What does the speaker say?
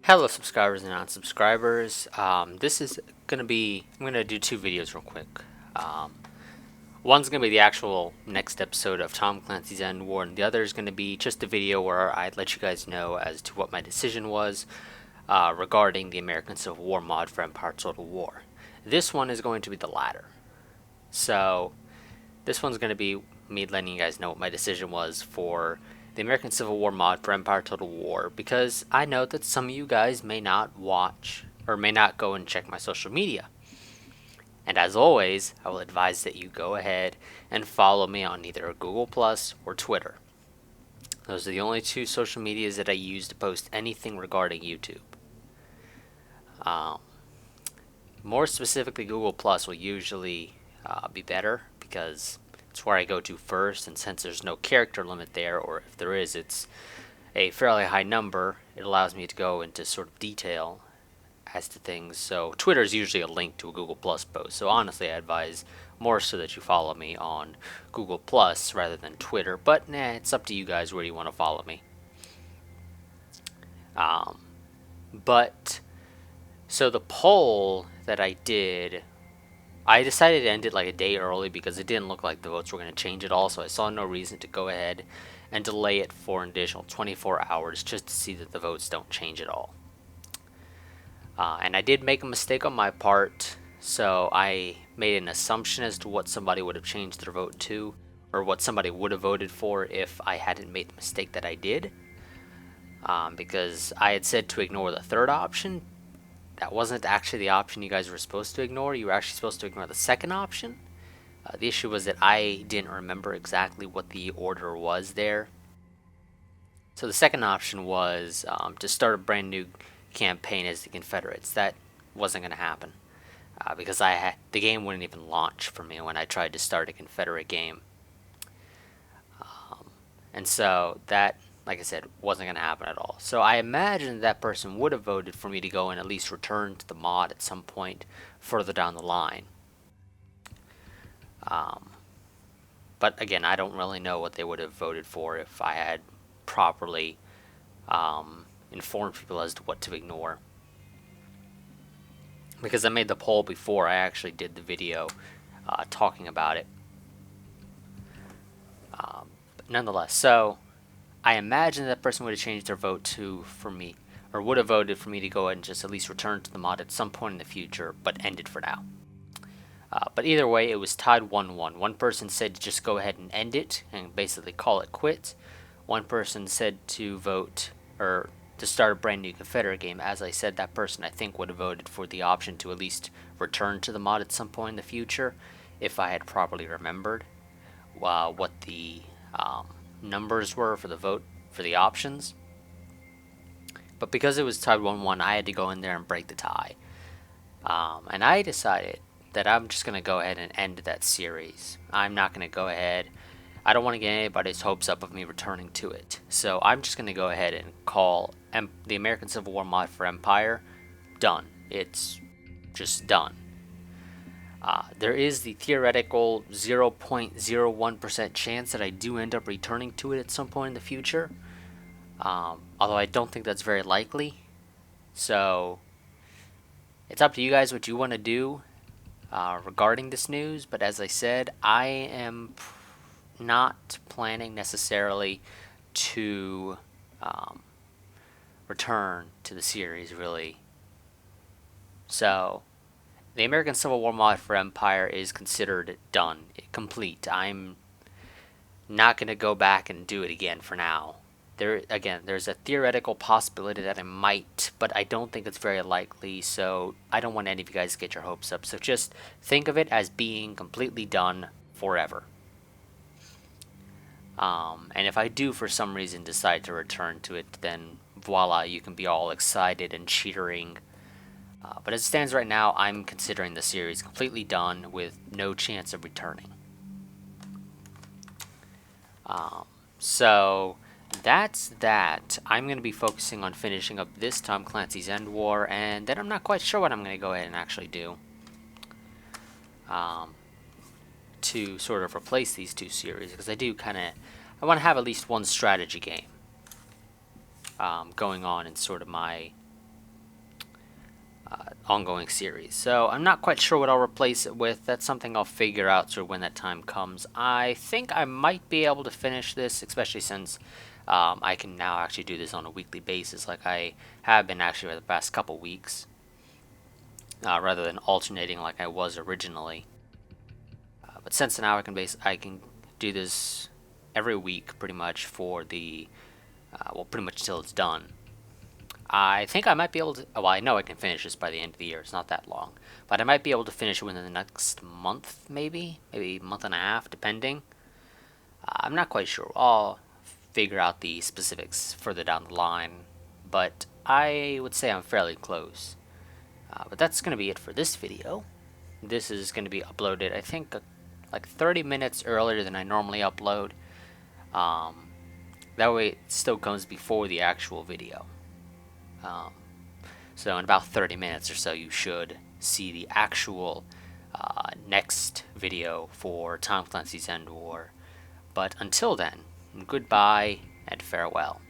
Hello subscribers and non-subscribers. This is I'm gonna do two videos real quick. Um, One's gonna be the actual next episode of Tom Clancy's End War, and the other is gonna be just a video where I let you guys know as to what my decision was regarding the American Civil War mod for Empire Total War. This one is going to be the latter. So this one's gonna be me letting you guys know what my decision was for the American Civil War mod for Empire Total War, because I know that some of you guys may not watch or may not go and check my social media. And as always, I will advise that you go ahead and follow me on either Google Plus or Twitter. Those are the only two social medias that I use to post anything regarding YouTube. More specifically, Google Plus will usually be better because it's where I go to first, and since there's no character limit there, or if there is, it's a fairly high number, it allows me to go into sort of detail as to things. So Twitter is usually a link to a Google Plus post, so honestly I advise more so that you follow me on Google Plus rather than Twitter, but it's up to you guys where you want to follow me. But so the poll that I did, I decided to end it like a day early because it didn't look like the votes were going to change at all, so I saw no reason to go ahead and delay it for an additional 24 hours just to see that the votes don't change at all. And I did make a mistake on my part, so I made an assumption as to what somebody would have changed their vote to, or what somebody would have voted for if I hadn't made the mistake that I did. Because I had said to ignore the third option. That wasn't actually the option you guys were supposed to ignore. You were actually supposed to ignore the second option. The issue was that I didn't remember exactly what the order was there. So the second option was to start a brand new campaign as the Confederates. That wasn't going to happen because the game wouldn't even launch for me when I tried to start a Confederate game. And so that, like I said, wasn't going to happen at all. So I imagine that person would have voted for me to go and at least return to the mod at some point further down the line. But again, I don't really know what they would have voted for if I had properly informed people as to what to ignore. Because I made the poll before I actually did the video talking about it. But nonetheless, so I imagine that person would have changed their vote for me, or would have voted for me to go ahead and just at least return to the mod at some point in the future, but end it for now. But either way, it was tied 1-1. One person said to just go ahead and end it and basically call it quits. One person said to vote, or to start a brand new Confederate game. As I said, that person I think would have voted for the option to at least return to the mod at some point in the future, if I had properly remembered what the numbers were for the vote for the options. But because it was tied 1-1, I had to go in there and break the tie. And I decided that I'm just going to go ahead and end that series. I'm not going to go ahead. I don't want to get anybody's hopes up of me returning to it. So I'm just going to go ahead and call the American Civil War mod for Empire done. It's just done. There is the theoretical 0.01% chance that I do end up returning to it at some point in the future. Although I don't think that's very likely. So it's up to you guys what you want to do regarding this news. But as I said, I am not planning necessarily to return to the series, really. So the American Civil War mod for Empire is considered done, complete. I'm not going to go back and do it again for now. There's a theoretical possibility that I might, but I don't think it's very likely, so I don't want any of you guys to get your hopes up. So just think of it as being completely done forever. And if I do for some reason decide to return to it, then voila, you can be all excited and cheering. But as it stands right now, I'm considering the series completely done with no chance of returning. So that's that. I'm going to be focusing on finishing up this Tom Clancy's End War, and then I'm not quite sure what I'm going to go ahead and actually do to sort of replace these two series, because I want to have at least one strategy game going on in sort of my ongoing series. So I'm not quite sure what I'll replace it with. That's something I'll figure out sort of when that time comes. I think I might be able to finish this, especially since I can now actually do this on a weekly basis, like I have been actually for the past couple weeks, rather than alternating like I was originally. But since now I can do this every week pretty much for the well, pretty much till it's done. I think I might be able to. Well, I know I can finish this by the end of the year. It's not that long, but I might be able to finish it within the next month, maybe month and a half, depending. I'm not quite sure. I'll figure out the specifics further down the line, but I would say I'm fairly close. But that's going to be it for this video. This is going to be uploaded, I think, like 30 minutes earlier than I normally upload. Um, that way, it still comes before the actual video. So in about 30 minutes or so, you should see the actual next video for Tom Clancy's End War. But until then, goodbye and farewell.